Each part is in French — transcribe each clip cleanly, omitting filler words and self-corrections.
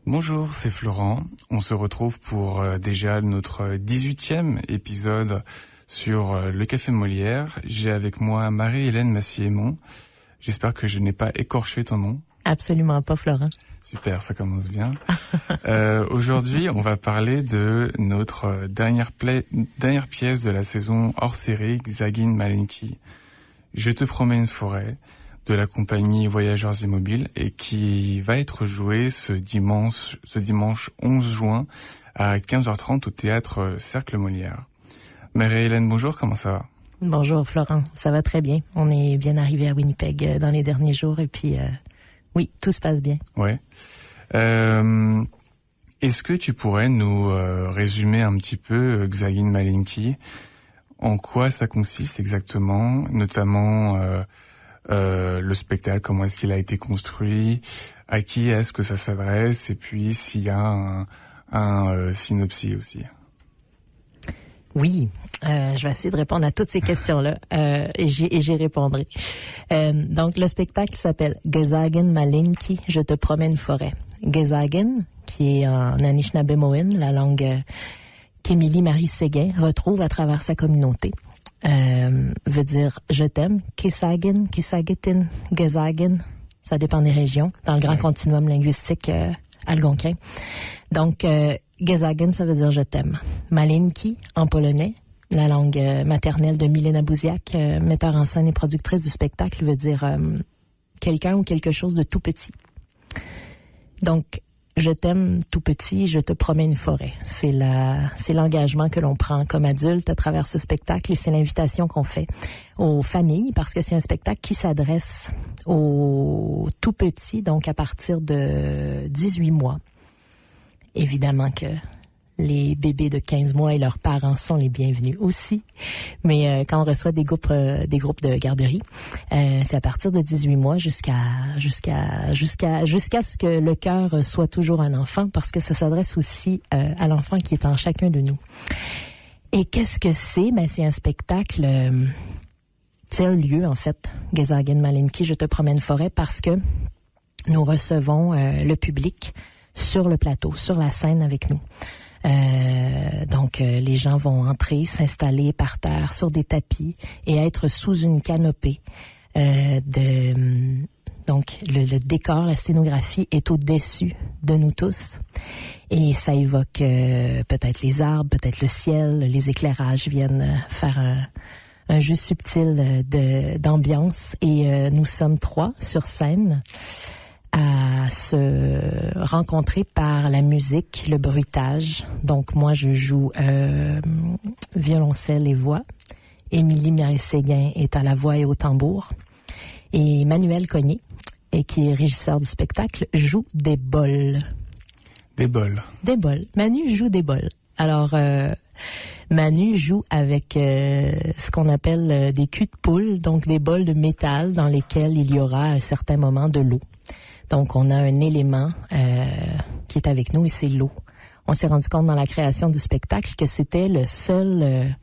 Bonjour, c'est Florent. On se retrouve pour déjà notre 18e épisode sur le Café Molière. J'ai avec moi Marie-Hélène Massiémon. J'espère que je n'ai pas écorché ton nom. Absolument pas, Florent. Super, ça commence bien. Aujourd'hui, on va parler de notre dernière pièce de la saison hors série, Gzagin Maleńki. Je te promets une forêt, de la compagnie Voyageurs Immobiles, et qui va être jouée ce dimanche 11 juin à 15h30 au théâtre Cercle Molière. Marie-Hélène, bonjour, comment ça va? Bonjour Florent, ça va très bien. On est bien arrivé à Winnipeg dans les derniers jours et puis oui, tout se passe bien. Ouais. Est-ce que tu pourrais nous résumer un petit peu Gzagin Maleńki? En quoi ça consiste exactement, notamment le spectacle, comment est-ce qu'il a été construit, à qui est-ce que ça s'adresse, et puis s'il y a un synopsis aussi. Oui, je vais essayer de répondre à toutes ces questions-là et j'y répondrai. Donc, le spectacle s'appelle Gzagin Maleńki, je te promets une forêt. Gzagin, qui est en Anishinaabemowin, la langue qu'Émilie Marie Séguin retrouve à travers sa communauté, veut dire je t'aime. Kisagin, Kisagitin, Gzagin, ça dépend des régions, dans le grand continuum linguistique algonquin. Donc, Gzagin, ça veut dire je t'aime. Maleńki, en polonais, la langue maternelle de Milena Buziak, metteur en scène et productrice du spectacle, veut dire quelqu'un ou quelque chose de tout petit. Donc, je t'aime tout petit, je te promets une forêt. C'est l'engagement que l'on prend comme adulte à travers ce spectacle et c'est l'invitation qu'on fait aux familles parce que c'est un spectacle qui s'adresse aux tout petits, donc à partir de 18 mois. Évidemment que les bébés de 15 mois et leurs parents sont les bienvenus aussi. Mais quand on reçoit des groupes de garderie, c'est à partir de 18 mois jusqu'à ce que le cœur soit toujours un enfant, parce que ça s'adresse aussi à l'enfant qui est en chacun de nous. Et qu'est-ce que c'est? Ben, c'est un spectacle, c'est un lieu en fait, Gzagin Maleńki, je te promets une forêt, parce que nous recevons le public sur le plateau, sur la scène avec nous. Donc, les gens vont entrer, s'installer par terre sur des tapis et être sous une canopée. Donc, le décor, la scénographie est au-dessus de nous tous. Et ça évoque peut-être les arbres, peut-être le ciel, les éclairages viennent faire un jeu subtil d'ambiance. Et nous sommes 3 sur scène à se rencontrer par la musique, le bruitage. Donc, moi, je joue violoncelle et voix. Émilie Marie Séguin est à la voix et au tambour. Et Manuel Cognier, qui est régisseur du spectacle, joue des bols. Des bols. Des bols. Manu joue des bols. Alors, Manu joue avec ce qu'on appelle des culs de poule, donc des bols de métal dans lesquels il y aura à un certain moment de l'eau. Donc, on a un élément qui est avec nous et c'est l'eau. On s'est rendu compte dans la création du spectacle que c'était le seul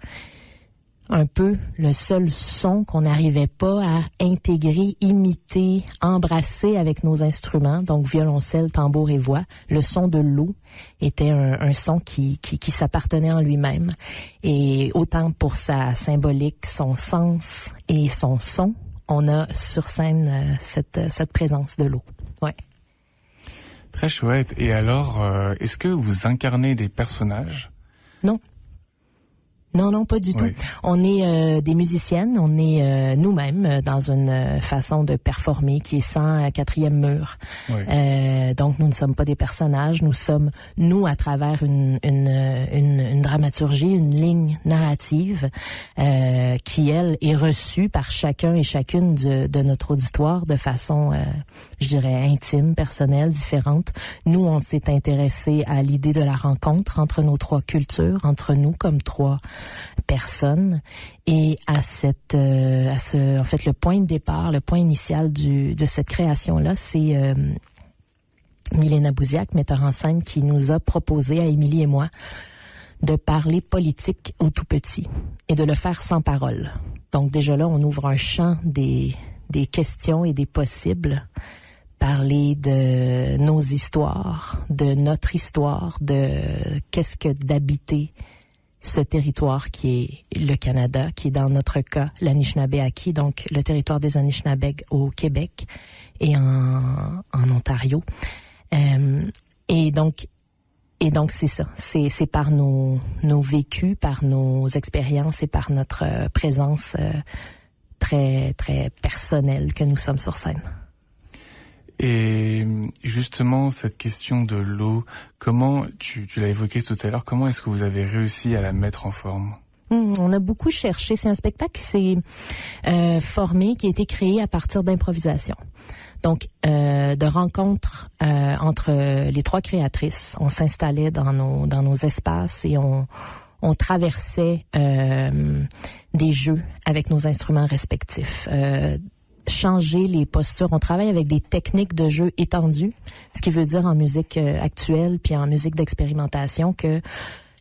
son qu'on n'arrivait pas à intégrer, imiter, embrasser avec nos instruments, donc violoncelle, tambour et voix. Le son de l'eau était un son qui s'appartenait en lui-même. Et autant pour sa symbolique, son sens et son son, on a sur scène cette présence de l'eau. Ouais. Très chouette. Et alors, est-ce que vous incarnez des personnages? Non. Non, pas du tout. On est des musiciennes, on est nous-mêmes dans une façon de performer qui est sans quatrième mur. Donc, nous ne sommes pas des personnages, nous sommes, nous, à travers une dramaturgie, une ligne narrative qui, elle, est reçue par chacun et chacune de notre auditoire de façon, je dirais, intime, personnelle, différente. Nous, on s'est intéressé à l'idée de la rencontre entre nos 3 cultures, entre nous comme 3 personnes, et en fait, le point de départ, le point initial de cette création-là, c'est Milena Buziak, metteur en scène, qui nous a proposé à Émilie et moi de parler politique aux tout petits et de le faire sans parole. Donc déjà là, on ouvre un champ des des questions et des possibles, parler de nos histoires, de notre histoire, de qu'est-ce que d'habiter ce territoire qui est le Canada, qui est dans notre cas l'Anishinaabe-Aki, donc le territoire des Anishinaabe au Québec et en Ontario. Et donc c'est ça, c'est par nos vécus, par nos expériences et par notre présence très très personnelle que nous sommes sur scène. Et justement, cette question de l'eau, comment, tu l'as évoqué tout à l'heure, comment est-ce que vous avez réussi à la mettre en forme? On a beaucoup cherché. C'est un spectacle qui s'est formé, qui a été créé à partir d'improvisation. Donc, de rencontres entre les trois créatrices. On s'installait dans nos espaces et on traversait des jeux avec nos instruments respectifs. Changer les postures. On travaille avec des techniques de jeu étendues, ce qui veut dire en musique actuelle puis en musique d'expérimentation que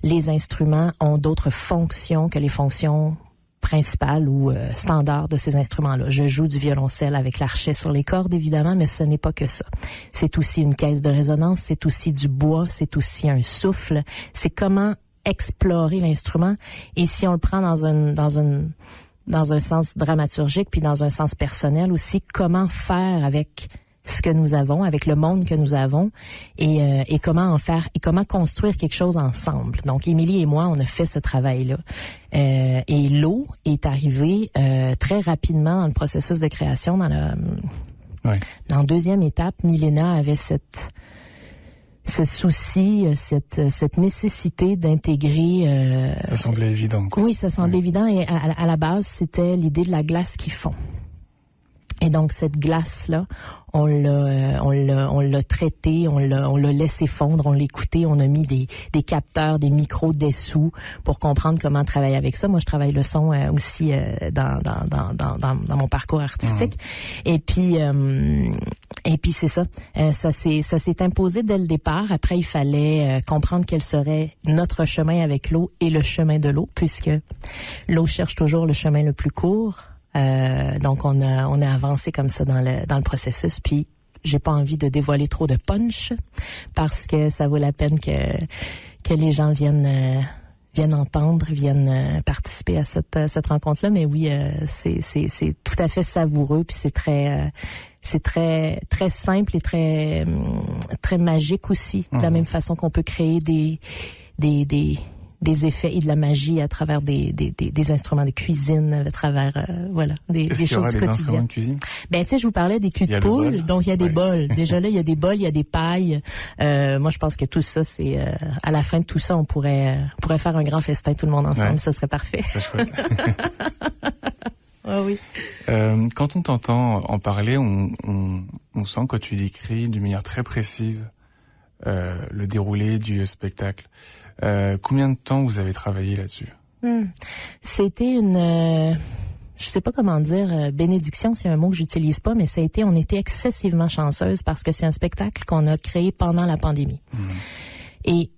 les instruments ont d'autres fonctions que les fonctions principales ou standards de ces instruments-là. Je joue du violoncelle avec l'archet sur les cordes, évidemment, mais ce n'est pas que ça. C'est aussi une caisse de résonance, c'est aussi du bois, c'est aussi un souffle. C'est comment explorer l'instrument. Et si on le prend dans un sens dramaturgique, puis dans un sens personnel aussi, comment faire avec ce que nous avons, avec le monde que nous avons, et comment en faire, et comment construire quelque chose ensemble. Donc, Émilie et moi, on a fait ce travail-là. Et l'eau est arrivée très rapidement dans le processus de création. Dans la deuxième étape, Milena avait ce souci, cette nécessité d'intégrer... ça semblait évident, quoi. Oui, ça semblait évident. Et à la base, c'était l'idée de la glace qui fond. Et donc, cette glace-là, on l'a traitée, on l'a laissé fondre, on l'a écouté, on a mis des capteurs, des micros dessous pour comprendre comment travailler avec ça. Moi, je travaille le son aussi dans mon parcours artistique. Et puis c'est ça. Ça s'est imposé dès le départ. Après, il fallait comprendre quel serait notre chemin avec l'eau et le chemin de l'eau, puisque l'eau cherche toujours le chemin le plus court. Donc on a avancé comme ça dans le processus, puis j'ai pas envie de dévoiler trop de punch parce que ça vaut la peine que les gens viennent entendre, viennent participer à cette rencontre-là. Mais oui, c'est tout à fait savoureux, puis c'est très très simple et très très magique aussi, de la même façon qu'on peut créer des effets et de la magie à travers des instruments de cuisine, à travers des choses du quotidien. Instruments de cuisine? Ben tu sais, je vous parlais des culs de poule, donc il y a des bols. Déjà là, il y a des bols, il y a des pailles. Moi, je pense que tout ça, c'est à la fin de tout ça, on pourrait faire un grand festin tout le monde ensemble, ça serait parfait. C'est chouette. Ah oui. Quand on t'entend en parler, on sent que tu décris d'une manière très précise le déroulé du spectacle. Combien de temps vous avez travaillé là-dessus? C'était je sais pas comment dire, bénédiction, c'est un mot que j'utilise pas, mais on était excessivement chanceuse parce que c'est un spectacle qu'on a créé pendant la pandémie. Et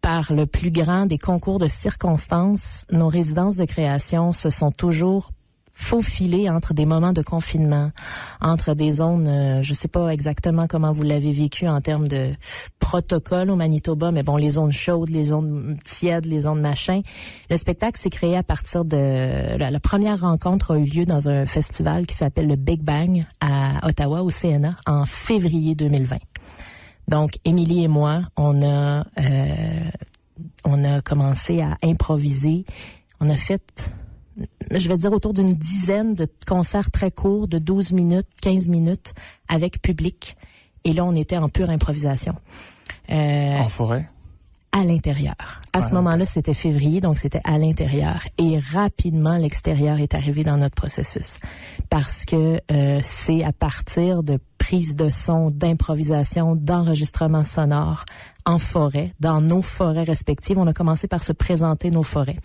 par le plus grand des concours de circonstances, nos résidences de création se sont toujours faufilées entre des moments de confinement, entre des zones, je sais pas exactement comment vous l'avez vécu en termes de protocole au Manitoba, mais bon, les zones chaudes, les zones tièdes, les zones machin. Le spectacle s'est créé à partir de... La première rencontre a eu lieu dans un festival qui s'appelle le Big Bang à Ottawa, au CNA, en février 2020. Donc, Émilie et moi, on a commencé à improviser. On a fait... je vais dire autour d'une dizaine de concerts très courts de 12 minutes, 15 minutes avec public. Et là, on était en pure improvisation. En forêt? À l'intérieur. À ce moment-là, c'était février, donc c'était à l'intérieur. Et rapidement, l'extérieur est arrivé dans notre processus. Parce que c'est à partir de prises de son, d'improvisation, d'enregistrement sonore en forêt, dans nos forêts respectives. On a commencé par se présenter nos forêts,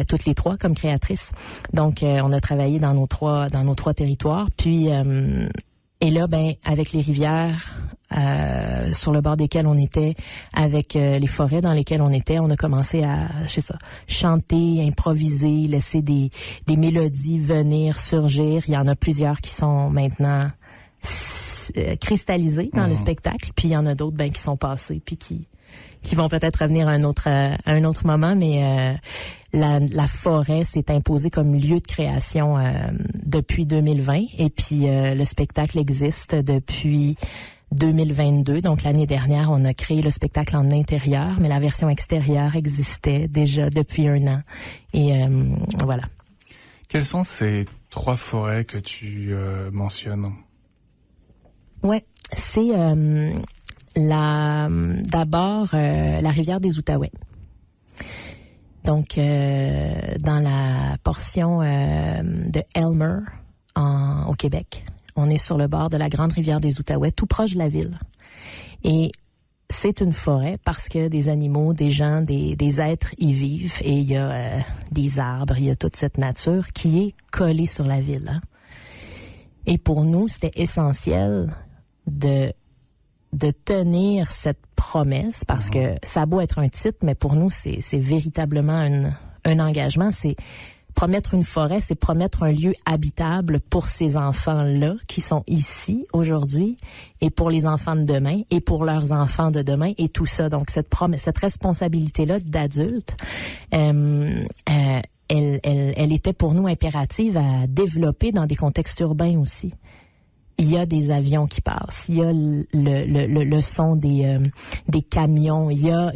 toutes les trois comme créatrices. Donc, on a travaillé dans nos trois territoires. Puis Et là, avec les rivières sur le bord desquelles on était, avec les forêts dans lesquelles on était, on a commencé à, chanter, improviser, laisser des mélodies venir, surgir. Il y en a plusieurs qui sont maintenant cristallisées dans le spectacle, puis il y en a d'autres qui sont passées, puis qui vont peut-être revenir à un autre moment, mais la forêt s'est imposée comme lieu de création depuis 2020, et puis le spectacle existe depuis 2022. Donc l'année dernière, on a créé le spectacle en intérieur, mais la version extérieure existait déjà depuis 1 an. Et voilà. Quelles sont ces 3 forêts que tu mentionnes? Ouais, c'est d'abord la rivière des Outaouais. Donc dans la portion de Aylmer au Québec. On est sur le bord de la grande rivière des Outaouais, tout proche de la ville. Et c'est une forêt parce que des animaux, des gens, des êtres y vivent. Et il y a des arbres, il y a toute cette nature qui est collée sur la ville. Hein. Et pour nous, c'était essentiel de tenir cette promesse parce que ça a beau être un titre, mais pour nous, c'est véritablement un engagement. C'est promettre une forêt, c'est promettre un lieu habitable pour ces enfants-là qui sont ici aujourd'hui et pour les enfants de demain et pour leurs enfants de demain et tout ça. Donc, cette responsabilité-là d'adulte, elle était pour nous impérative à développer dans des contextes urbains aussi. Il y a des avions qui passent, il y a le son des camions, il y a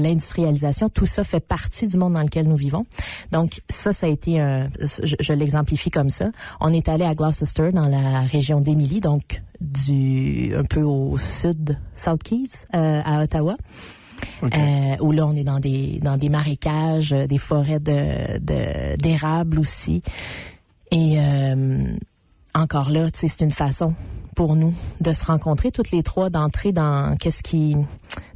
l'industrialisation, tout ça fait partie du monde dans lequel nous vivons. Donc ça a été je l'exemplifie comme ça. On est allé à Gloucester dans la région d'Émilie, donc un peu au sud, South Keys, à Ottawa. Okay. Où là on est dans des marécages, des forêts d'érables aussi. Et encore là, tu sais, c'est une façon pour nous de se rencontrer toutes les 3, d'entrer dans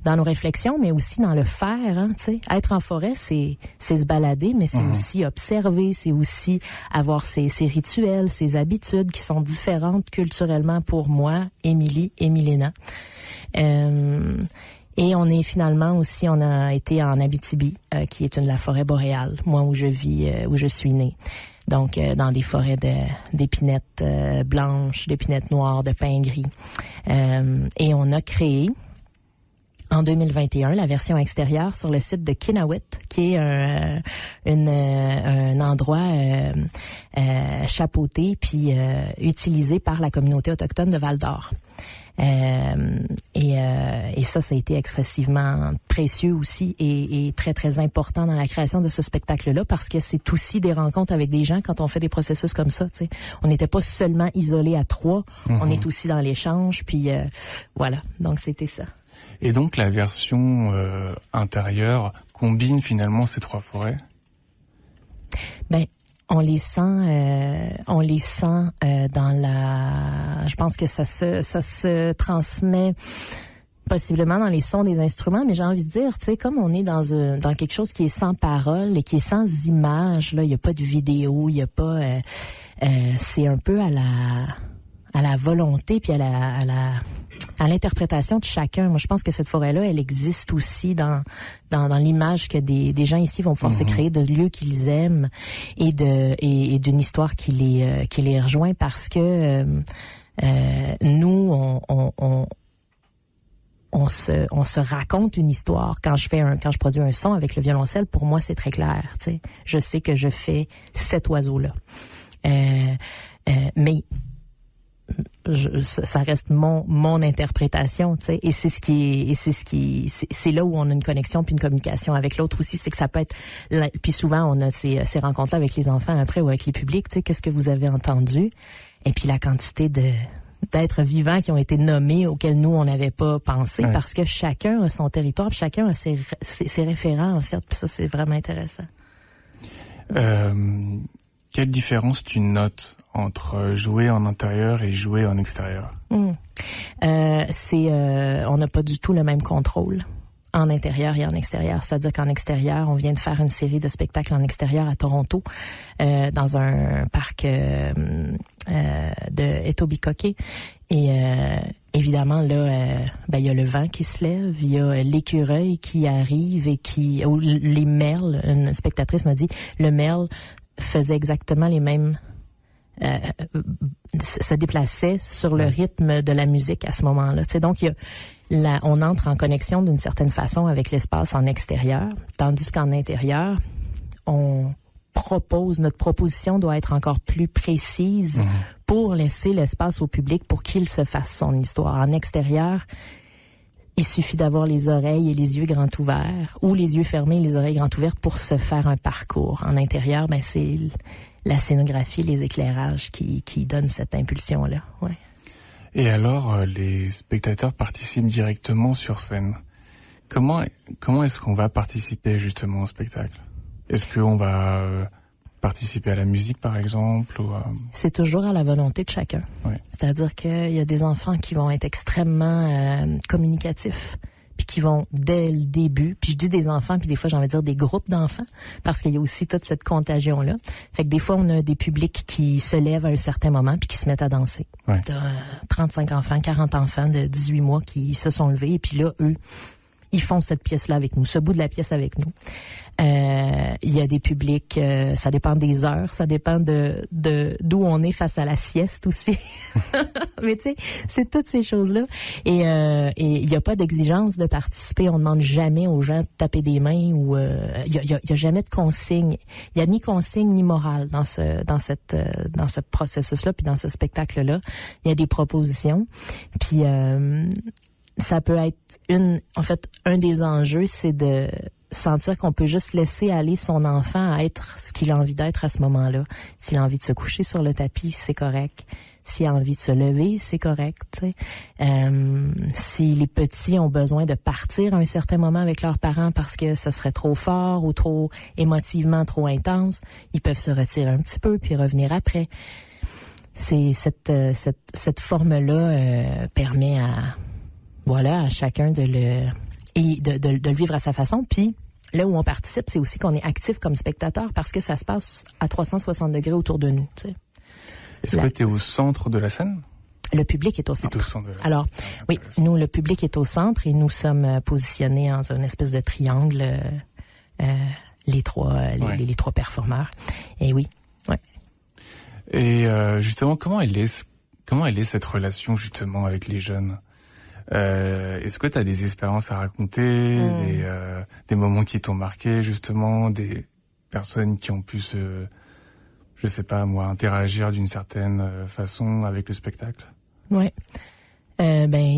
dans nos réflexions, mais aussi dans le faire. Hein, tu sais, être en forêt, c'est se balader, mais c'est aussi observer, c'est aussi avoir ses rituels, ses habitudes qui sont différentes culturellement pour moi, Émilie et Milena. Et on est finalement aussi, on a été en Abitibi, qui est la forêt boréale, moi où je vis, où je suis née. Donc, dans des forêts d'épinettes blanches, d'épinettes noires, de pins gris. Et on a créé, en 2021, la version extérieure sur le site de Kinawit, qui est un endroit chapeauté puis utilisé par la communauté autochtone de Val-d'Or. Et ça a été extrêmement précieux aussi et très, très important dans la création de ce spectacle-là parce que c'est aussi des rencontres avec des gens quand on fait des processus comme ça. T'sais. On n'était pas seulement isolés à 3, on est aussi dans l'échange, puis voilà, donc c'était ça. Et donc la version intérieure combine finalement ces 3 forêts? On les sent dans la. Je pense que ça se transmet possiblement dans les sons des instruments, mais j'ai envie de dire, tu sais, comme on est dans quelque chose qui est sans parole et qui est sans image, là, il y a pas de vidéo, il y a pas. C'est un peu à la volonté puis à l'interprétation de chacun. Moi, je pense que cette forêt-là, elle existe aussi dans l'image que des gens ici vont pouvoir se créer de lieux qu'ils aiment et d'une histoire qui les rejoint parce que nous, on se raconte une histoire. Quand je produis un son avec le violoncelle, pour moi, c'est très clair. Tu sais, je sais que je fais cet oiseau-là. Mais ça reste mon interprétation, tu sais, et c'est là où on a une connexion puis une communication avec l'autre aussi, c'est que ça peut être puis souvent on a ces rencontres-là avec les enfants après ou avec les publics, tu sais, qu'est-ce que vous avez entendu, et puis la quantité d'êtres vivants qui ont été nommés auxquels nous on n'avait pas pensé, parce que chacun a son territoire, puis chacun a ses référents en fait, puis ça c'est vraiment intéressant. Quelle différence tu notes entre jouer en intérieur et jouer en extérieur? On n'a pas du tout le même contrôle en intérieur et en extérieur. C'est-à-dire qu'en extérieur, on vient de faire une série de spectacles en extérieur à Toronto, dans un parc de Etobicoke. Et évidemment, là, il y a le vent qui se lève, il y a l'écureuil qui arrive et ou les merles. Une spectatrice m'a dit, le merle faisait exactement les mêmes... se déplaçait sur le rythme de la musique à ce moment-là. T'sais, donc, on entre en connexion d'une certaine façon avec l'espace en extérieur, tandis qu'en intérieur, notre proposition doit être encore plus précise pour laisser l'espace au public pour qu'il se fasse son histoire. En extérieur, il suffit d'avoir les oreilles et les yeux grands ouverts, ou les yeux fermés et les oreilles grands ouvertes pour se faire un parcours. En intérieur, c'est la scénographie, les éclairages qui donnent cette impulsion-là. Ouais. Et alors, les spectateurs participent directement sur scène. Comment est-ce qu'on va participer justement au spectacle? Est-ce qu'on va participer à la musique, par exemple? C'est toujours à la volonté de chacun. Oui. C'est-à-dire qu'il y a des enfants qui vont être extrêmement communicatifs, puis qui vont, dès le début, puis je dis des enfants, puis des fois, j'ai envie de dire des groupes d'enfants, parce qu'il y a aussi toute cette contagion-là. Fait que des fois, on a des publics qui se lèvent à un certain moment, puis qui se mettent à danser. Oui. T'as 35 enfants, 40 enfants de 18 mois qui se sont levés, et puis là, eux, ils font cette pièce-là avec nous, ce bout de la pièce avec nous. Il y a des publics, ça dépend des heures, ça dépend d'où on est face à la sieste aussi. Mais tu sais, c'est toutes ces choses-là. Et il n'y a pas d'exigence de participer. On ne demande jamais aux gens de taper des mains ou il y a jamais de consigne. Il y a ni consigne ni morale dans ce processus-là, puis dans ce spectacle-là. Il y a des propositions. Puis ça peut être un des enjeux, c'est de sentir qu'on peut juste laisser aller son enfant à être ce qu'il a envie d'être à ce moment-là. S'il a envie de se coucher sur le tapis, c'est correct. S'il a envie de se lever, c'est correct. Si les petits ont besoin de partir à un certain moment avec leurs parents parce que ça serait trop fort ou trop émotivement trop intense, ils peuvent se retirer un petit peu puis revenir après. C'est cette forme-là permet à chacun de le vivre à sa façon. Puis là où on participe, c'est aussi qu'on est actif comme spectateur parce que ça se passe à 360 degrés autour de nous. Tu sais. Est-ce que tu es au centre de la scène? Le public est au centre. De la scène. Alors, oui, nous, le public est au centre et nous sommes positionnés dans une espèce de triangle, les trois performeurs. Et oui, ouais. Et justement, comment elle est cette relation justement avec les jeunes? Est-ce que tu as des expériences à raconter, des moments qui t'ont marqué justement, des personnes qui ont pu je sais pas moi, interagir d'une certaine façon avec le spectacle? Oui.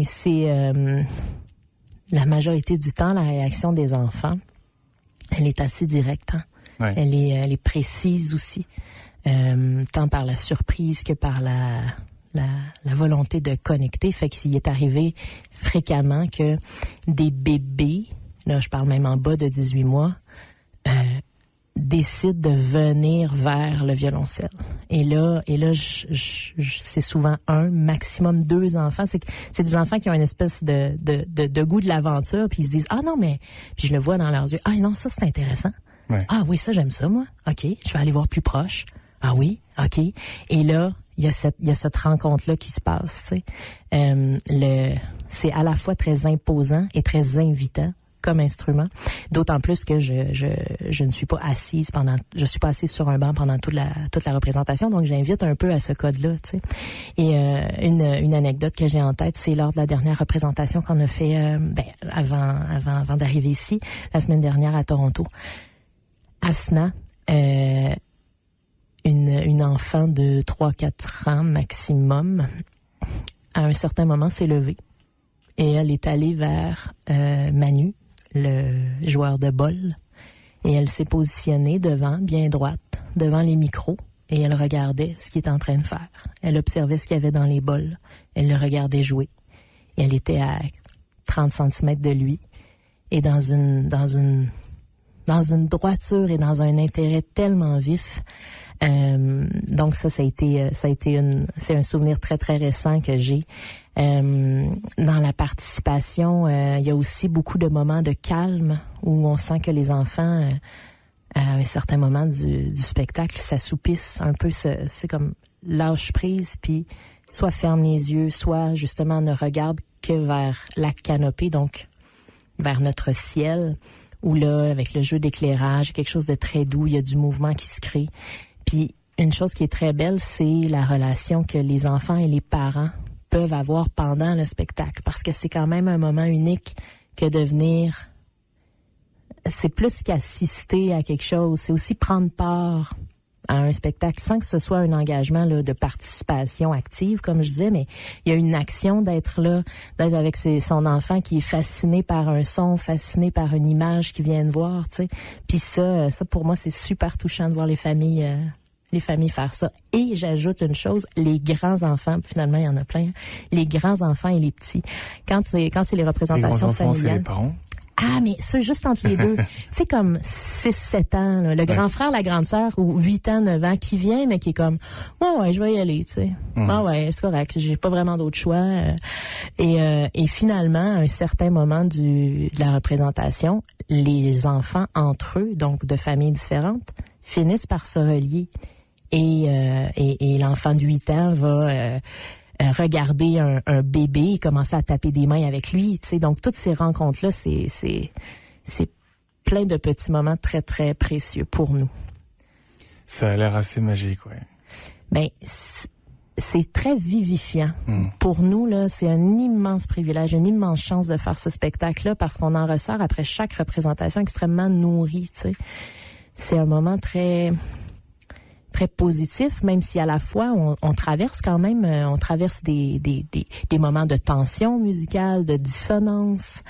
C'est la majorité du temps, la réaction des enfants, elle est assez directe. Hein? Ouais. Elle est précise aussi, tant par la surprise que par la volonté de connecter. Fait qu'il est arrivé fréquemment que des bébés, là je parle même en bas de 18 mois, décident de venir vers le violoncelle. Et là, c'est souvent maximum 2 enfants. C'est des enfants qui ont une espèce de goût de l'aventure, puis ils se disent, ah non, mais, puis je le vois dans leurs yeux, ah non, ça c'est intéressant. Ouais. Ah oui, ça j'aime ça, moi. OK, je vais aller voir plus proche. Ah oui, OK. Et là, il y a cette rencontre-là qui se passe, tu sais. C'est à la fois très imposant et très invitant comme instrument. D'autant plus que je ne suis pas assise sur un banc pendant toute la représentation, donc j'invite un peu à ce code-là, tu sais. Et une anecdote que j'ai en tête, c'est lors de la dernière représentation qu'on a fait avant d'arriver ici, la semaine dernière à Toronto. Asna, une enfant de 3-4 ans maximum, à un certain moment s'est levée et elle est allée vers Manu, le joueur de bol, et elle s'est positionnée bien droite, devant les micros, et elle regardait ce qu'il était en train de faire. Elle observait ce qu'il y avait dans les bols. Elle le regardait jouer. Et elle était à 30 cm de lui, et dans une droiture et dans un intérêt tellement vif. Donc ça a été c'est un souvenir très très récent que j'ai. Dans la participation, il y a aussi beaucoup de moments de calme où on sent que les enfants, à un certain moment du spectacle, s'assoupissent un peu. C'est comme lâche prise, puis soit ferme les yeux, soit justement ne regarde que vers la canopée, donc vers notre ciel, où là, avec le jeu d'éclairage, quelque chose de très doux, il y a du mouvement qui se crée. Puis, une chose qui est très belle, c'est la relation que les enfants et les parents peuvent avoir pendant le spectacle, parce que c'est quand même un moment unique que de venir... C'est plus qu'assister à quelque chose, c'est aussi prendre part à un spectacle sans que ce soit un engagement là, de participation active, comme je disais, mais il y a une action d'être là, d'être avec son enfant qui est fasciné par un son, fasciné par une image qu'il vient de voir, tu sais. Puis ça pour moi, c'est super touchant de voir les familles faire ça. Et j'ajoute une chose, les grands-enfants, finalement, il y en a plein, les grands-enfants et les petits. Quand c'est les représentations familiales... Les grands-enfants, c'est les parents? Ah, mais ça, juste entre les deux. Tu sais, comme 6-7 ans, là, le grand frère, la grande sœur, ou 8 ans, 9 ans, qui vient, mais qui est comme, ouais, je vais y aller, tu sais. Ah ouais, c'est correct, j'ai pas vraiment d'autre choix. Et finalement, à un certain moment de la représentation, les enfants entre eux, donc de familles différentes, finissent par se relier. Et l'enfant de 8 ans va... regarder un bébé et commencer à taper des mains avec lui, tu sais. Donc, toutes ces rencontres-là, c'est plein de petits moments très, très précieux pour nous. Ça a l'air assez magique, ouais. Ben, c'est très vivifiant. Pour nous, là, c'est un immense privilège, une immense chance de faire ce spectacle-là parce qu'on en ressort après chaque représentation extrêmement nourrie, tu sais. C'est un moment très positif, même si à la fois on traverse quand même, on traverse des moments de tension musicale, de dissonance,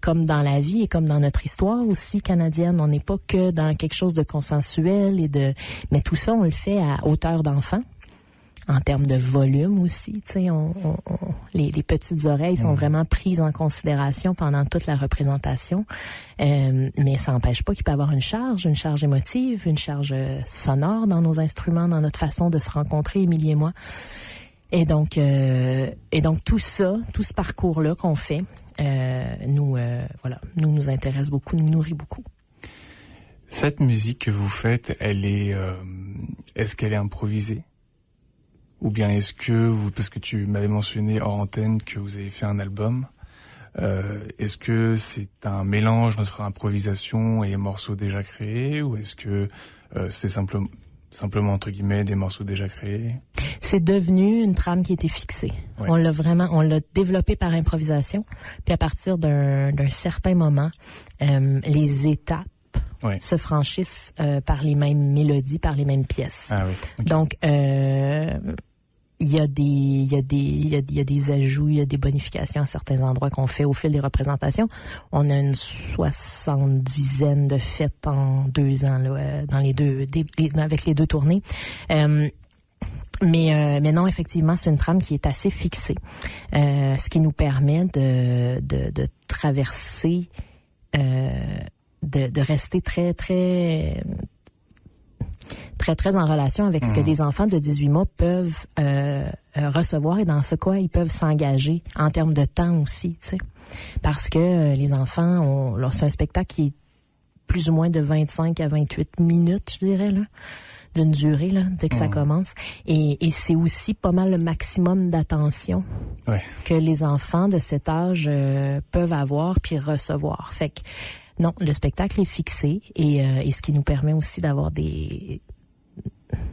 comme dans la vie et comme dans notre histoire aussi canadienne. On n'est pas que dans quelque chose de consensuel mais tout ça on le fait à hauteur d'enfant. En termes de volume aussi, tu sais, les petites oreilles sont vraiment prises en considération pendant toute la représentation, mais ça n'empêche pas qu'il peut y avoir une charge émotive, une charge sonore dans nos instruments, dans notre façon de se rencontrer, Émilie et moi. Et donc tout ça, tout ce parcours-là qu'on fait, nous intéresse beaucoup, nous nourrit beaucoup. Cette musique que vous faites, est-ce qu'elle est improvisée? Ou bien est-ce que parce que tu m'avais mentionné hors antenne que vous avez fait un album, est-ce que c'est un mélange entre improvisation et morceaux déjà créés, ou est-ce que c'est simplement entre guillemets des morceaux déjà créés? C'est devenu une trame qui était fixée. Ouais. On l'a développé par improvisation, puis à partir d'un certain moment, les étapes se franchissent par les mêmes mélodies, par les mêmes pièces. Ah oui. Okay. Donc il y a des ajouts, il y a des bonifications à certains endroits qu'on fait au fil des représentations. On a une 70aine de fêtes en 2 ans là, dans avec les 2 tournées. Mais non, effectivement, c'est une trame qui est assez fixée, ce qui nous permet de traverser, de rester très, très, très, très en relation avec ce que des enfants de 18 mois peuvent recevoir et dans ce quoi ils peuvent s'engager en termes de temps aussi, tu sais. Parce que les enfants, c'est un spectacle qui est plus ou moins de 25 à 28 minutes, je dirais, là, d'une durée, là, dès que ça commence. Et c'est aussi pas mal le maximum d'attention que les enfants de cet âge peuvent avoir puis recevoir. Fait que, non, le spectacle est fixé et ce qui nous permet aussi d'avoir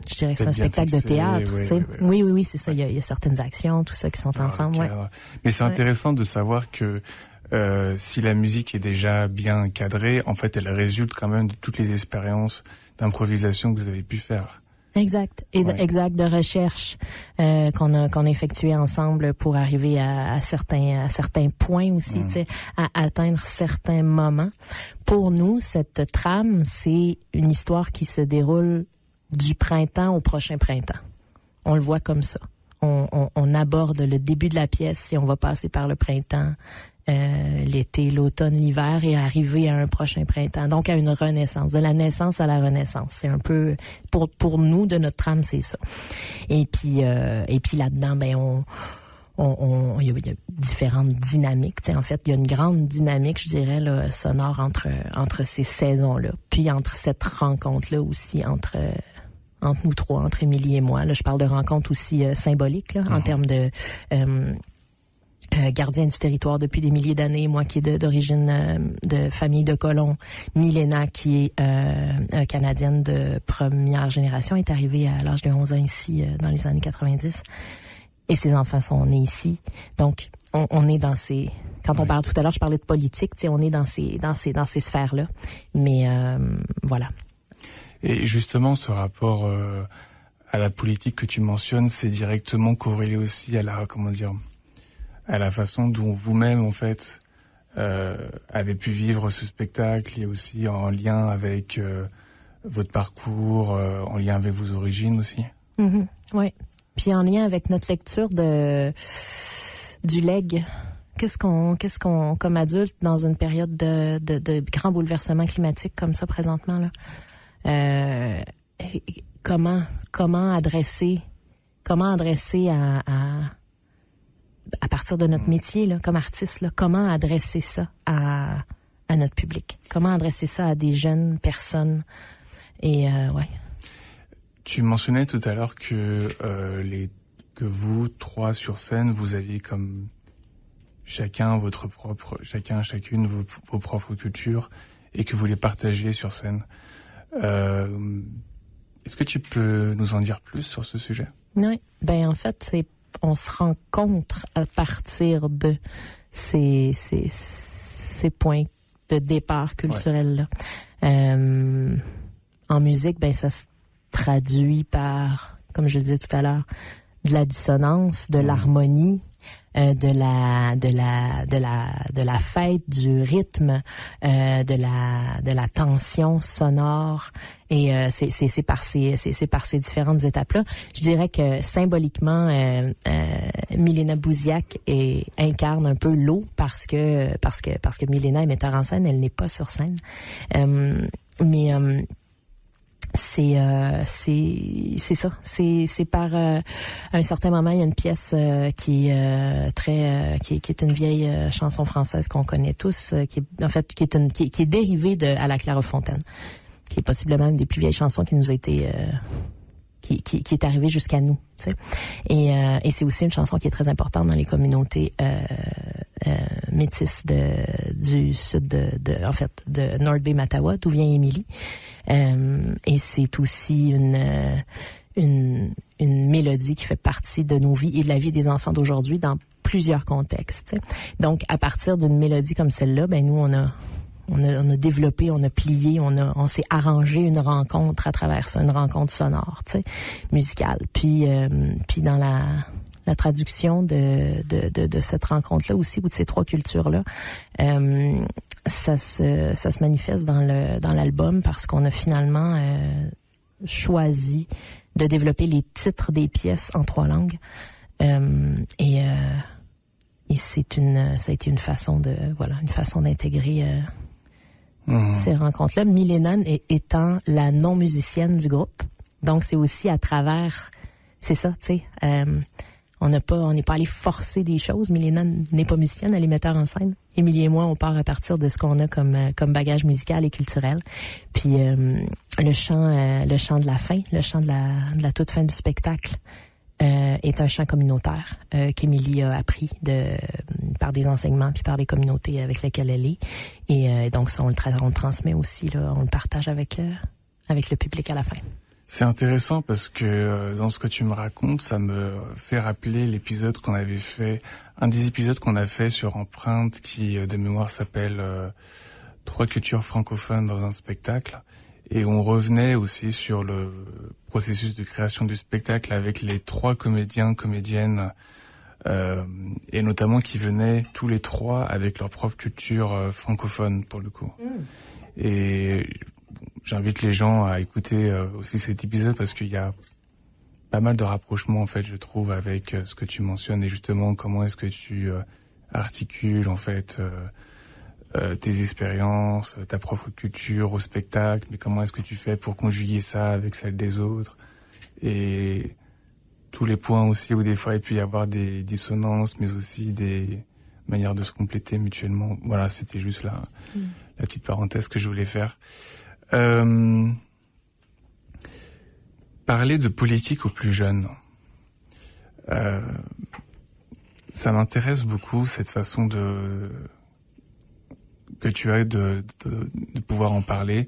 je dirais que c'est un spectacle fixé, de théâtre, tu sais. Oui, c'est ça. Il y a certaines actions, tout ça qui sont ensemble, Mais c'est intéressant de savoir que si la musique est déjà bien cadrée, en fait, elle résulte quand même de toutes les expériences d'improvisation que vous avez pu faire. Exact. Exact, de recherche qu'on a effectué ensemble pour arriver à certains points aussi, tu sais, à atteindre certains moments. Pour nous, cette trame, c'est une histoire qui se déroule du printemps au prochain printemps. On le voit comme ça. On aborde le début de la pièce et on va passer par le printemps, l'été, l'automne, l'hiver et arriver à un prochain printemps. Donc à une renaissance, de la naissance à la renaissance. C'est un peu pour nous de notre trame, c'est ça. Et puis là-dedans, ben il y a différentes dynamiques. Tu sais, en fait, il y a une grande dynamique, je dirais, là, sonore entre ces saisons-là. Puis entre cette rencontre-là aussi entre entre nous trois, entre Émilie et moi. Là, je parle de rencontres aussi symboliques là, en termes de gardien du territoire depuis des milliers d'années, moi qui est d'origine de famille de colons, Milena qui est canadienne de première génération, est arrivée à l'âge de 11 ans ici dans les années 90 et ses enfants sont nés ici. Donc on est dans ces... Quand on parle tout à l'heure, je parlais de politique, on est dans ces sphères-là. Mais voilà. Et justement, ce rapport à la politique que tu mentionnes, c'est directement corrélé aussi à à la façon dont vous-même, en fait, avez pu vivre ce spectacle, et aussi en lien avec votre parcours, en lien avec vos origines aussi. Mm-hmm. Oui. Puis en lien avec notre lecture du legs. Qu'est-ce qu'on, comme adulte, dans une période de grands bouleversements climatiques comme ça présentement, là, comment adresser à partir de notre métier, là, comme artiste, là, comment adresser ça à notre public? Comment adresser ça à des jeunes personnes? Et, ouais. Tu mentionnais tout à l'heure que vous, trois sur scène, vous aviez comme chacune vos propres cultures et que vous les partagez sur scène. Est-ce que tu peux nous en dire plus sur ce sujet? Oui. Ben, en fait, on se rencontre à partir de ces points de départ culturels-là. Ouais. En musique, ben, ça se traduit par, comme je le disais tout à l'heure, de la dissonance, de l'harmonie, de la fête, du rythme, de la tension sonore, et c'est par ces différentes étapes-là. Je dirais que symboliquement, Milena Bouziac incarne un peu l'eau parce que Milena est metteur en scène, elle n'est pas sur scène, mais c'est ça. C'est par un certain moment, il y a une pièce qui est une vieille chanson française qu'on connaît tous, qui est dérivée de À la Clairefontaine, qui est possiblement une des plus vieilles chansons qui nous a été qui est arrivée jusqu'à nous, tu sais. Et c'est aussi une chanson qui est très importante dans les communautés métisses du sud de North Bay Matawa, d'où vient Émilie. Et c'est aussi une mélodie qui fait partie de nos vies et de la vie des enfants d'aujourd'hui dans plusieurs contextes, tu sais. Donc, à partir d'une mélodie comme celle-là, ben nous, on a développé, on a plié, on s'est arrangé une rencontre à travers ça, une rencontre sonore, tu sais, musicale. Puis dans la traduction de cette rencontre-là aussi, ou de ces trois cultures-là, ça se manifeste dans l'album parce qu'on a finalement choisi de développer les titres des pièces en 3 langues. Et ça a été une façon d'intégrer ces rencontres-là. Milena étant la non-musicienne du groupe. Donc, c'est aussi à travers... C'est ça, tu sais. On n'est pas allé forcer des choses. Milena n'est pas musicienne, elle est metteur en scène. Émilie et moi, on part à partir de ce qu'on a comme bagage musical et culturel. Puis le chant de la fin, le chant de la toute fin du spectacle est un chant communautaire qu'Émilie a appris par des enseignements puis par les communautés avec lesquelles elle est. Et donc ça, on le transmet aussi, là, on le partage avec le public à la fin. C'est intéressant parce que dans ce que tu me racontes, ça me fait rappeler l'épisode qu'on avait fait, un des épisodes qu'on a fait sur Empreinte qui, de mémoire, s'appelle 3 cultures francophones dans un spectacle. Et on revenait aussi sur le processus de création du spectacle avec les 3 comédiens, comédiennes, et notamment qui venaient tous les 3 avec leur propre culture francophone, pour le coup. Et j'invite les gens à écouter aussi cet épisode parce qu'il y a pas mal de rapprochements, en fait, je trouve, avec ce que tu mentionnes et justement comment est-ce que tu articules, en fait, tes expériences, ta propre culture au spectacle, mais comment est-ce que tu fais pour conjuguer ça avec celle des autres et tous les points aussi où des fois il peut y avoir des dissonances, mais aussi des manières de se compléter mutuellement. Voilà, c'était juste la petite parenthèse que je voulais faire. parler de politique aux plus jeunes. Ça m'intéresse beaucoup, cette façon que tu as de pouvoir en parler.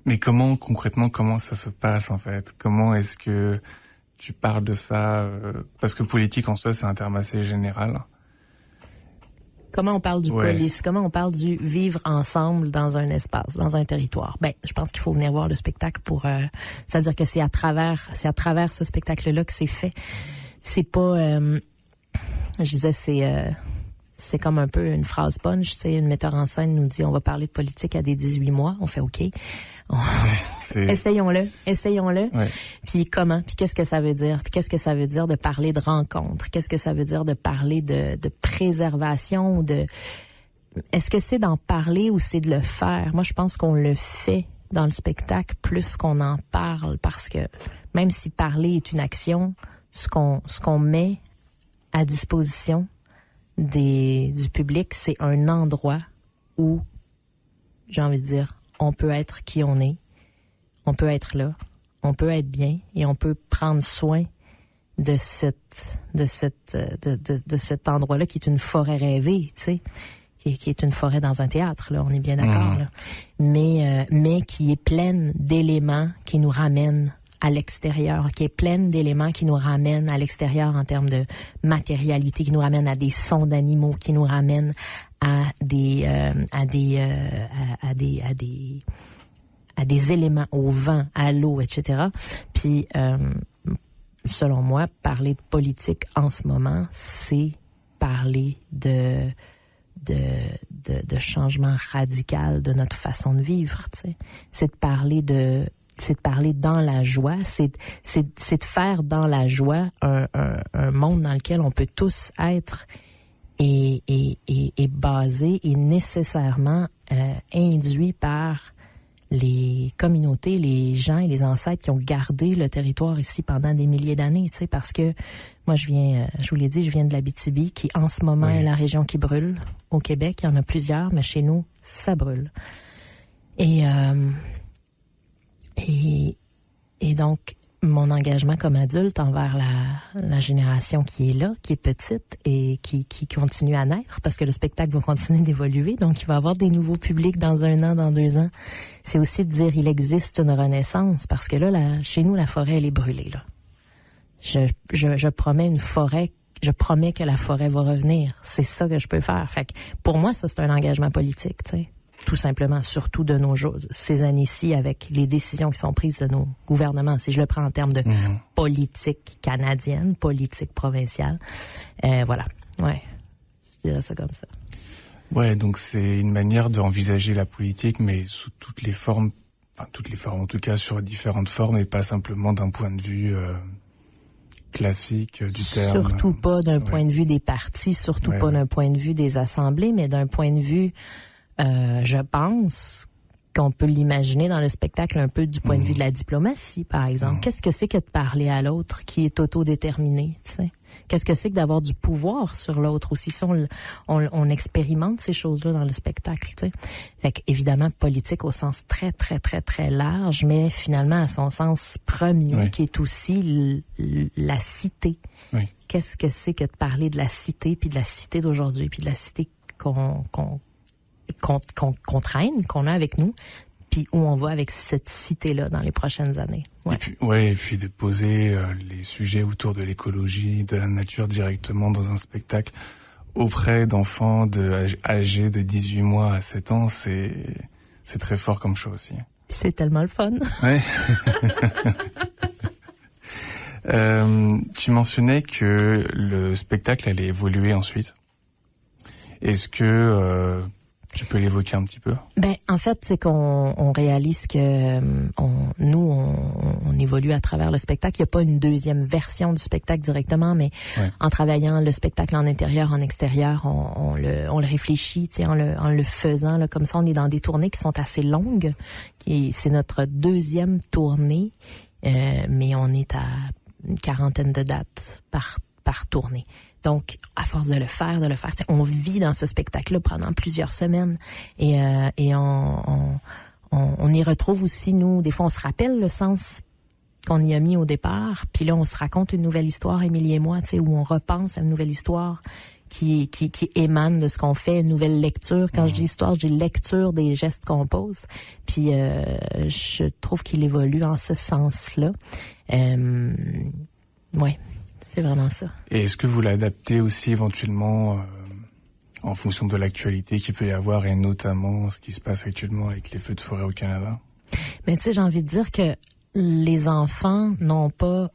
Mais concrètement, comment ça se passe en fait? Comment est-ce que tu parles de ça? Parce que politique en soi, c'est un terme assez général. Comment on parle du police? Comment on parle du vivre ensemble dans un espace, dans un territoire? Ben, je pense qu'il faut venir voir le spectacle pour, c'est-à-dire que c'est à travers ce spectacle-là que c'est fait. C'est pas, je disais, c'est comme un peu une phrase punch, tu sais, une metteur en scène nous dit on va parler de politique à des 18 mois, on fait OK. Essayons-le. Ouais. Puis comment? Puis qu'est-ce que ça veut dire? Puis qu'est-ce que ça veut dire de parler de rencontre? Qu'est-ce que ça veut dire de parler de préservation ou de... Est-ce que c'est d'en parler ou c'est de le faire? Moi, je pense qu'on le fait dans le spectacle plus qu'on en parle parce que même si parler est une action, ce qu'on met à disposition du public, c'est un endroit où, j'ai envie de dire, on peut être qui on est, on peut être là, on peut être bien et on peut prendre soin de cet endroit-là qui est une forêt rêvée, tu sais, qui est une forêt dans un théâtre, là, on est bien d'accord, là. Mais qui est pleine d'éléments qui nous ramènent à l'extérieur, qui est pleine d'éléments qui nous ramènent à l'extérieur en termes de matérialité, qui nous ramènent à des sons d'animaux, qui nous ramènent à des éléments, au vent, à l'eau, etc. Puis, selon moi, parler de politique en ce moment, c'est parler de changement radical de notre façon de vivre, tu sais. C'est de parler dans la joie, c'est de faire dans la joie un monde dans lequel on peut tous être et basé et nécessairement induit par les communautés, les gens et les ancêtres qui ont gardé le territoire ici pendant des milliers d'années, tu sais, parce que moi je vous l'ai dit, je viens de l'Abitibi qui en ce moment est la région qui brûle au Québec. Il y en a plusieurs, mais chez nous, ça brûle. Et donc, mon engagement comme adulte envers la génération qui est là, qui est petite et qui continue à naître, parce que le spectacle va continuer d'évoluer, donc il va y avoir des nouveaux publics dans 1 an, dans 2 ans. C'est aussi de dire il existe une renaissance, parce que là, chez nous, la forêt, elle est brûlée, là. Je promets une forêt, je promets que la forêt va revenir. C'est ça que je peux faire. Fait que pour moi, ça, c'est un engagement politique, tu sais. Tout simplement, surtout de nos jours, ces années-ci, avec les décisions qui sont prises de nos gouvernements. Si je le prends en termes de politique canadienne, politique provinciale, voilà. Ouais, je dirais ça comme ça. Ouais, donc c'est une manière d'envisager la politique, mais sous toutes les formes, en tout cas sur différentes formes, et pas simplement d'un point de vue classique du terme. Surtout pas d'un point de vue des partis, surtout pas d'un point de vue des assemblées, mais d'un point de vue... je pense qu'on peut l'imaginer dans le spectacle un peu du point de vue de la diplomatie, par exemple. Qu'est-ce que c'est que de parler à l'autre qui est autodéterminé, tu sais? Qu'est-ce que c'est que d'avoir du pouvoir sur l'autre aussi? Si on expérimente ces choses-là dans le spectacle, tu sais. Fait qu'évidemment, politique au sens très, très, très, très large, mais finalement à son sens premier, qui est aussi la cité. Oui. Qu'est-ce que c'est que de parler de la cité, puis de la cité d'aujourd'hui, puis de la cité qu'on traîne, qu'on a avec nous, puis où on va avec cette cité-là dans les prochaines années. Ouais. Et puis de poser les sujets autour de l'écologie, de la nature directement dans un spectacle auprès d'enfants âgés de 18 mois à 7 ans, c'est très fort comme chose aussi. C'est tellement le fun. Ouais. Tu mentionnais que le spectacle allait évoluer ensuite. Est-ce que tu peux l'évoquer un petit peu? En fait, c'est qu'on réalise que on évolue à travers le spectacle. Il n'y a pas une deuxième version du spectacle directement, mais en travaillant le spectacle en intérieur, en extérieur, on le réfléchit, tu sais, en le faisant là, comme ça. On est dans des tournées qui sont assez longues. C'est notre 2e tournée, mais on est à une 40aine de dates par tournée. Donc, à force de le faire, on vit dans ce spectacle-là pendant plusieurs semaines et on on y retrouve aussi, nous, des fois, on se rappelle le sens qu'on y a mis au départ, puis là, on se raconte une nouvelle histoire, Émilie et moi, tu sais, où on repense à une nouvelle histoire qui émane de ce qu'on fait, une nouvelle lecture. Quand je dis histoire, je dis lecture des gestes qu'on pose. Puis je trouve qu'il évolue en ce sens-là. Ouais, c'est vraiment ça. Et est-ce que vous l'adaptez aussi éventuellement en fonction de l'actualité qu'il peut y avoir, et notamment ce qui se passe actuellement avec les feux de forêt au Canada? Mais tu sais, j'ai envie de dire que les enfants n'ont pas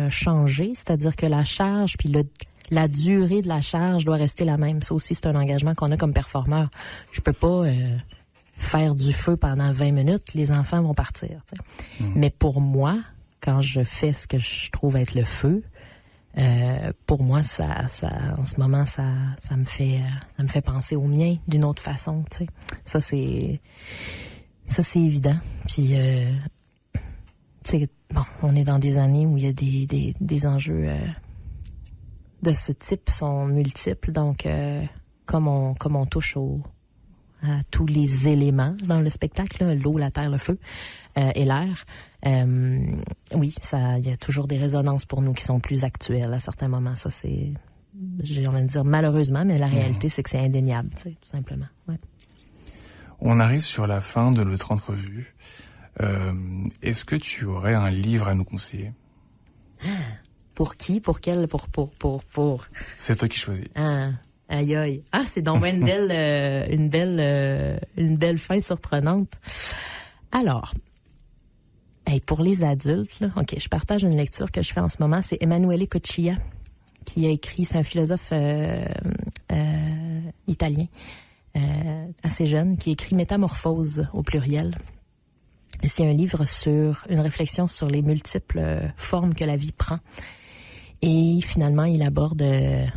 changé, c'est-à-dire que la charge puis la durée de la charge doit rester la même. Ça aussi, c'est un engagement qu'on a comme performeur. Je peux pas faire du feu pendant 20 minutes, les enfants vont partir. Mais pour moi, quand je fais ce que je trouve être le feu, pour moi, ça, en ce moment, ça me fait penser au mien d'une autre façon. Tu sais, ça c'est évident. Puis, tu sais, bon, on est dans des années où il y a des enjeux de ce type sont multiples. Donc, comme on touche à tous les éléments dans le spectacle, là, l'eau, la terre, le feu et l'air, oui, il y a toujours des résonances pour nous qui sont plus actuelles à certains moments. Ça, c'est, j'ai envie de dire malheureusement, mais la réalité, c'est que c'est indéniable, tu sais, tout simplement. Ouais. On arrive sur la fin de notre entrevue. Est-ce que tu aurais un livre à nous conseiller? Pour qui? Pour quel? Pour... C'est toi qui choisis. Ah, aïe aïe. Ah, c'est donc une belle fin surprenante. Alors, pour les adultes, là, OK, je partage une lecture que je fais en ce moment. C'est Emanuele Cuccia qui a écrit, c'est un philosophe italien, assez jeune, qui écrit Métamorphose au pluriel. Et c'est un livre sur une réflexion sur les multiples formes que la vie prend. Et finalement, il aborde le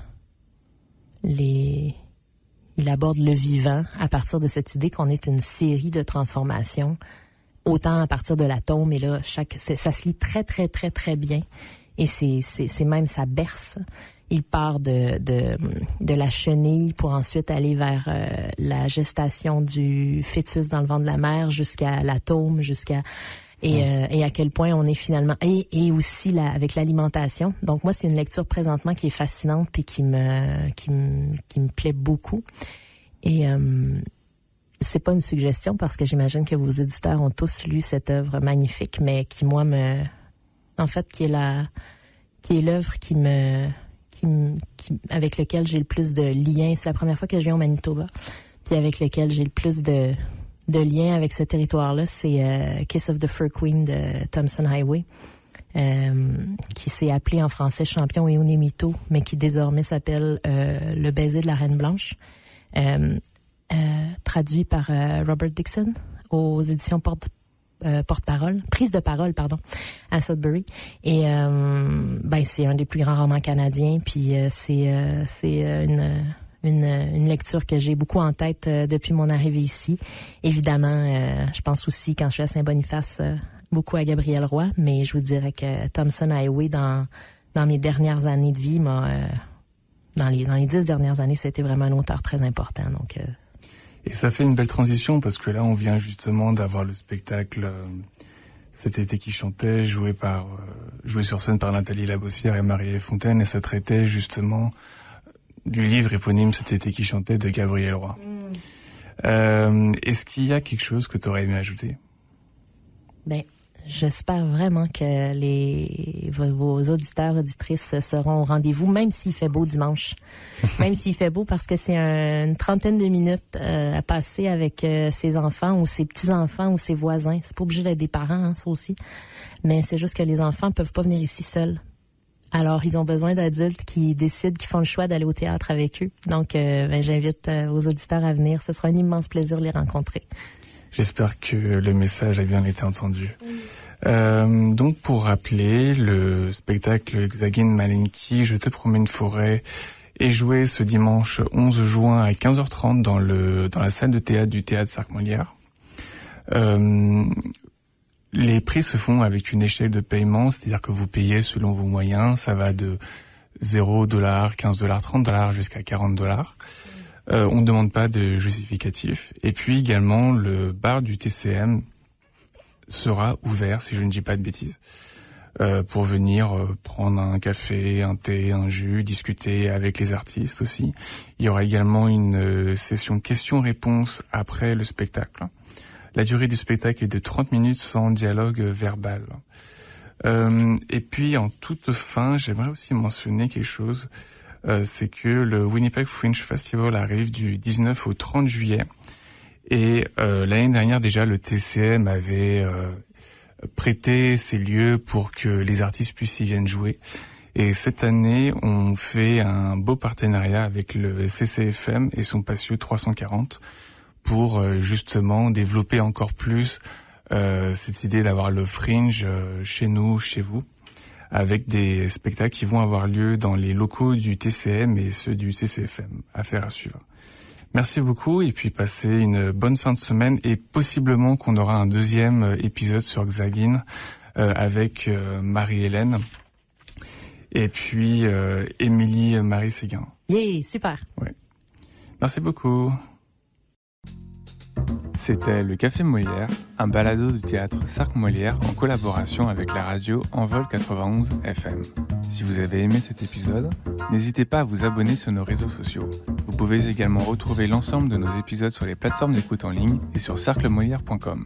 vivant à partir de cette idée qu'on est une série de transformations, autant à partir de l'atome, et là, ça se lit très, très, très, très bien. Et c'est même, ça berce. Il part de la chenille pour ensuite aller vers la gestation du fœtus dans le ventre de la mère jusqu'à l'atome, et à quel point on est finalement et aussi avec l'alimentation. Donc moi, c'est une lecture présentement qui est fascinante puis qui me plaît beaucoup. Et c'est pas une suggestion parce que j'imagine que vos auditeurs ont tous lu cette œuvre magnifique, mais qui moi qui est l'œuvre avec lequel j'ai le plus de liens. C'est la première fois que je viens au Manitoba, puis avec lequel j'ai le plus de liens avec ce territoire-là, c'est Kiss of the Fur Queen de Thompson Highway, qui s'est appelé en français Champion et Onemito, mais qui désormais s'appelle Le baiser de la Reine Blanche, traduit par Robert Dixon aux éditions Prise de parole, à Sudbury. Et c'est un des plus grands romans canadiens, puis c'est une lecture que j'ai beaucoup en tête depuis mon arrivée ici. Évidemment, je pense aussi, quand je suis à Saint-Boniface, beaucoup à Gabriel Roy, mais je vous dirais que Thompson Highway, dans mes dernières années de vie, dans les 10 dernières années, c'était vraiment un auteur très important. Donc, et ça fait une belle transition parce que là, on vient justement d'avoir le spectacle Cet été qui chantait, joué sur scène par Nathalie Labossière et Marie Fontaine, et ça traitait justement du livre éponyme Cet été qui chantait de Gabriel Roy. Est-ce qu'il y a quelque chose que tu aurais aimé ajouter? J'espère vraiment que vos auditeurs, auditrices seront au rendez-vous, même s'il fait beau dimanche. Même s'il fait beau, parce que c'est une trentaine de minutes à passer avec ses enfants ou ses petits-enfants ou ses voisins. C'est pas obligé d'être des parents, ça aussi. Mais c'est juste que les enfants peuvent pas venir ici seuls. Alors, ils ont besoin d'adultes qui décident, qui font le choix d'aller au théâtre avec eux. Donc, j'invite vos auditeurs à venir. Ce sera un immense plaisir de les rencontrer. J'espère que le message a bien été entendu. Donc, pour rappeler, le spectacle Xagin Malinki, Je te promets une forêt, est joué ce dimanche 11 juin à 15h30 dans la salle de théâtre du Théâtre Sarc-Molière. Les prix se font avec une échelle de paiement, c'est-à-dire que vous payez selon vos moyens. Ça va de $0, $15, $30 jusqu'à $40. On ne demande pas de justificatif. Et puis également, le bar du TCM sera ouvert, si je ne dis pas de bêtises, pour venir prendre un café, un thé, un jus, discuter avec les artistes aussi. Il y aura également une session questions-réponses après le spectacle. La durée du spectacle est de 30 minutes sans dialogue verbal. Et puis en toute fin, j'aimerais aussi mentionner quelque chose. C'est que le Winnipeg Fringe Festival arrive du 19 au 30 juillet. Et l'année dernière déjà, le TCM avait prêté ses lieux pour que les artistes puissent y viennent jouer. Et cette année, on fait un beau partenariat avec le CCFM et son patio 340 pour justement développer encore plus cette idée d'avoir le Fringe chez nous, chez vous, avec des spectacles qui vont avoir lieu dans les locaux du TCM et ceux du CCFM. Affaire à suivre. Merci beaucoup et puis passez une bonne fin de semaine et possiblement qu'on aura un deuxième épisode sur Xagin avec Marie-Hélène et puis Émilie Marie-Séguin. Yeah, super. Ouais. Merci beaucoup. C'était le Café Molière, un balado du théâtre Cirque Molière en collaboration avec la radio Envol 91 FM. Si vous avez aimé cet épisode, n'hésitez pas à vous abonner sur nos réseaux sociaux. Vous pouvez également retrouver l'ensemble de nos épisodes sur les plateformes d'écoute en ligne et sur cerclemolière.com.